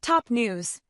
Top news.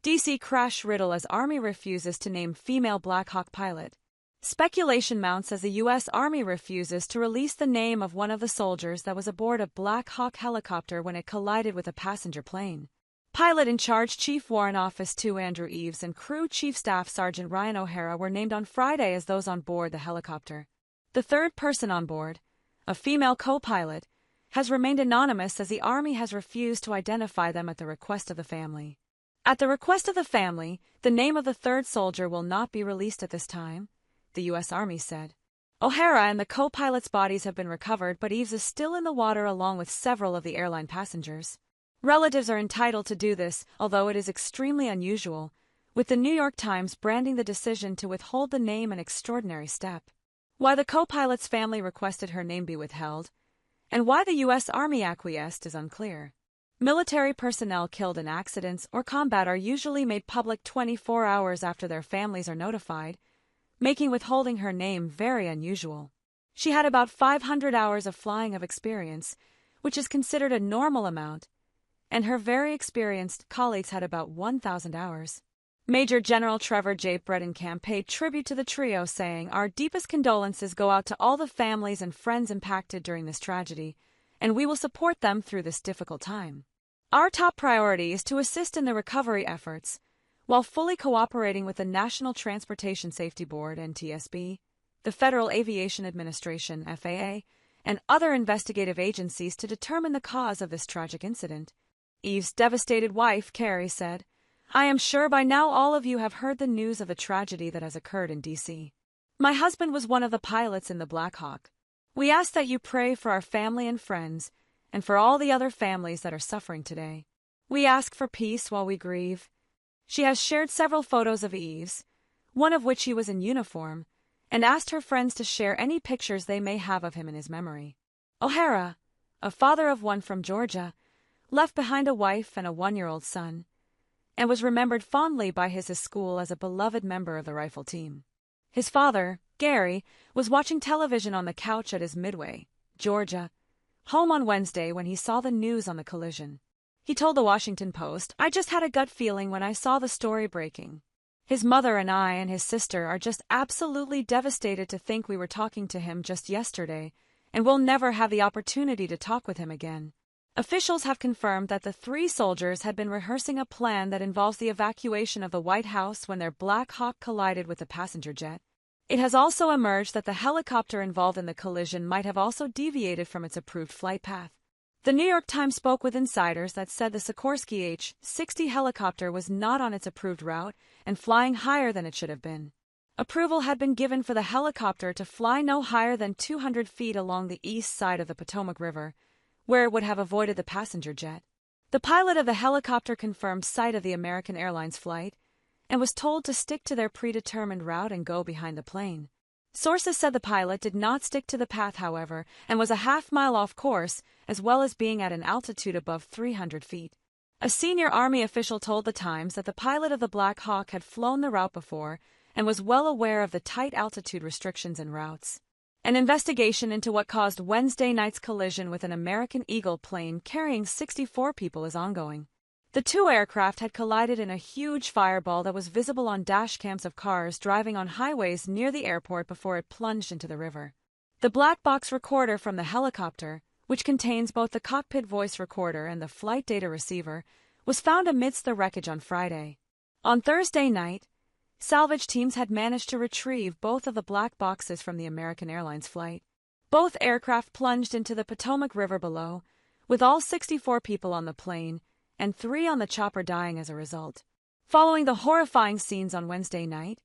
D.C. crash riddle as Army refuses to name female Black Hawk pilot. Speculation mounts as the U.S. Army refuses to release the name of one of the soldiers that was aboard a Black Hawk helicopter when it collided with a passenger plane. Pilot in charge Chief Warrant Office 2 Andrew Eaves and Crew Chief Staff Sergeant Ryan O'Hara were named on Friday as those on board the helicopter. The third person on board, a female co-pilot, has remained anonymous as the Army has refused to identify them at the request of the family. At the request of the family, the name of the third soldier will not be released at this time, the U.S. Army said. O'Hara and the co-pilot's bodies have been recovered, but Eaves is still in the water along with several of the airline passengers. Relatives are entitled to do this, although it is extremely unusual, with the New York Times branding the decision to withhold the name an extraordinary step. Why the co-pilot's family requested her name be withheld, and why the U.S. Army acquiesced is unclear. Military personnel killed in accidents or combat are usually made public 24 hours after their families are notified, making withholding her name very unusual. She had about 500 hours of flying of experience, which is considered a normal amount, and her very experienced colleagues had about 1,000 hours. Major General Trevor J. Bredenkamp paid tribute to the trio, saying, "Our deepest condolences go out to all the families and friends impacted during this tragedy, and we will support them through this difficult time. Our top priority is to assist in the recovery efforts, while fully cooperating with the National Transportation Safety Board, NTSB, the Federal Aviation Administration, FAA, and other investigative agencies to determine the cause of this tragic incident." Eve's devastated wife, Carrie, said, "I am sure by now all of you have heard the news of the tragedy that has occurred in D.C. My husband was one of the pilots in the Black Hawk. We ask that you pray for our family and friends, and for all the other families that are suffering today. We ask for peace while we grieve." She has shared several photos of Eaves, one of which he was in uniform, and asked her friends to share any pictures they may have of him in his memory. O'Hara, a father of one from Georgia, left behind a wife and a 1-year-old son, and was remembered fondly by his school as a beloved member of the rifle team. His father, Gary, was watching television on the couch at his Midway, Georgia, home on Wednesday when he saw the news on the collision. He told the Washington Post, "I just had a gut feeling when I saw the story breaking. His mother and I and his sister are just absolutely devastated to think we were talking to him just yesterday, and we'll never have the opportunity to talk with him again." Officials have confirmed that the 3 soldiers had been rehearsing a plan that involves the evacuation of the White House when their Black Hawk collided with a passenger jet. It has also emerged that the helicopter involved in the collision might have also deviated from its approved flight path. The New York Times spoke with insiders that said the Sikorsky H-60 helicopter was not on its approved route and flying higher than it should have been. Approval had been given for the helicopter to fly no higher than 200 feet along the east side of the Potomac River, where it would have avoided the passenger jet. The pilot of the helicopter confirmed sight of the American Airlines flight and was told to stick to their predetermined route and go behind the plane. Sources said the pilot did not stick to the path, however, and was a half-mile off course, as well as being at an altitude above 300 feet. A senior Army official told the Times that the pilot of the Black Hawk had flown the route before and was well aware of the tight altitude restrictions and routes. An investigation into what caused Wednesday night's collision with an American Eagle plane carrying 64 people is ongoing. The 2 aircraft had collided in a huge fireball that was visible on dash cams of cars driving on highways near the airport before it plunged into the river. The black box recorder from the helicopter, which contains both the cockpit voice recorder and the flight data receiver, was found amidst the wreckage on Friday. On Thursday night, salvage teams had managed to retrieve both of the black boxes from the American Airlines flight. Both aircraft plunged into the Potomac River below, with all 64 people on the plane and 3 on the chopper dying as a result. Following the horrifying scenes on Wednesday night,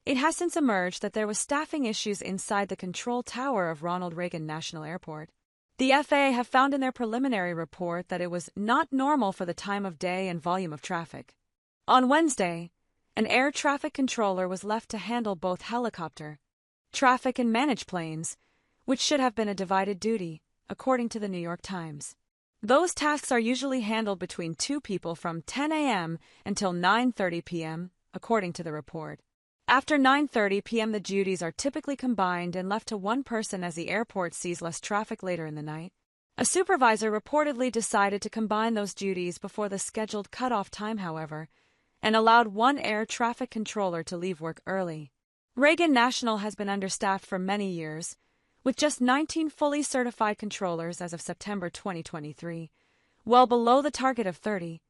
it has since emerged that there was staffing issues inside the control tower of Reagan National Airport. The FAA have found in their preliminary report that it was not normal for the time of day and volume of traffic. On Wednesday, an air traffic controller was left to handle both helicopter traffic and manage planes, which should have been a divided duty, according to the New York Times. Those tasks are usually handled between 2 people from 10 a.m. until 9:30 p.m., according to the report. After 9:30 p.m. the duties are typically combined and left to one person as the airport sees less traffic later in the night. A supervisor reportedly decided to combine those duties before the scheduled cutoff time, however, and allowed one air traffic controller to leave work early. Reagan National has been understaffed for many years, with just 19 fully certified controllers as of September 2023, well below the target of 30,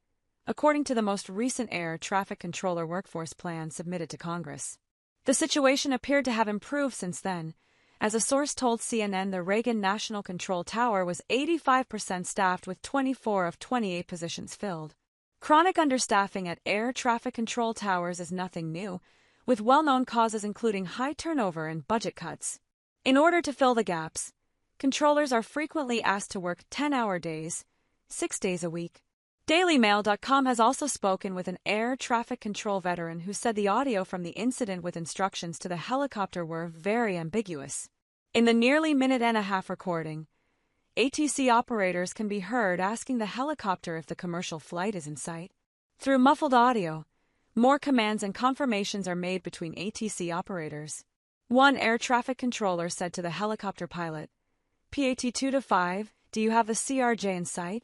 according to the most recent air traffic controller workforce plan submitted to Congress. The situation appeared to have improved since then, as a source told CNN the Reagan National Control Tower was 85% staffed with 24 of 28 positions filled. Chronic understaffing at air traffic control towers is nothing new, with well-known causes including high turnover and budget cuts. In order to fill the gaps, controllers are frequently asked to work 10-hour days, 6 days a week. DailyMail.com has also spoken with an air traffic control veteran who said the audio from the incident with instructions to the helicopter were very ambiguous. In the nearly minute-and-a-half recording, ATC operators can be heard asking the helicopter if the commercial flight is in sight. Through muffled audio, more commands and confirmations are made between ATC operators. One air traffic controller said to the helicopter pilot, "PAT 2 to 5, do you have the CRJ in sight?"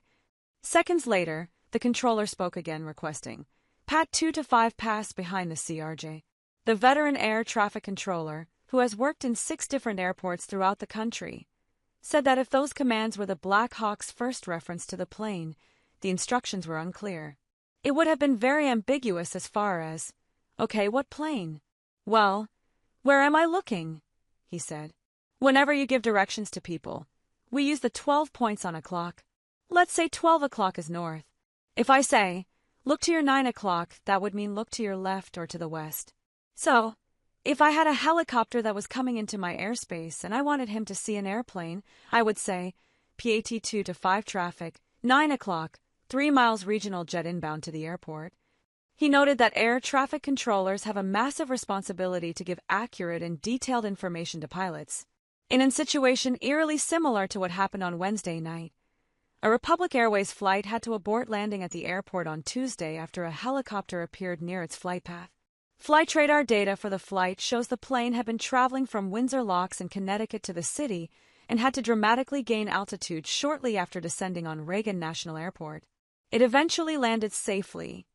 Seconds later, the controller spoke again, requesting, "PAT 2 to 5 pass behind the CRJ." The veteran air traffic controller, who has worked in 6 different airports throughout the country, said that if those commands were the Black Hawk's first reference to the plane, the instructions were unclear. It would have been very ambiguous as far as, "Okay, what plane?" "Well, where am I looking?" he said. "Whenever you give directions to people, we use the 12 points on a clock. Let's say 12 o'clock is north. If I say, look to your 9 o'clock, that would mean look to your left or to the west. So, if I had a helicopter that was coming into my airspace and I wanted him to see an airplane, I would say, PAT 2 to 5 traffic, 9 o'clock, 3 miles regional jet inbound to the airport." He noted that air traffic controllers have a massive responsibility to give accurate and detailed information to pilots. In a situation eerily similar to what happened on Wednesday night, a Republic Airways flight had to abort landing at the airport on Tuesday after a helicopter appeared near its flight path. Flight radar data for the flight shows the plane had been traveling from Windsor Locks in Connecticut to the city and had to dramatically gain altitude shortly after descending on Reagan National Airport. It eventually landed safely,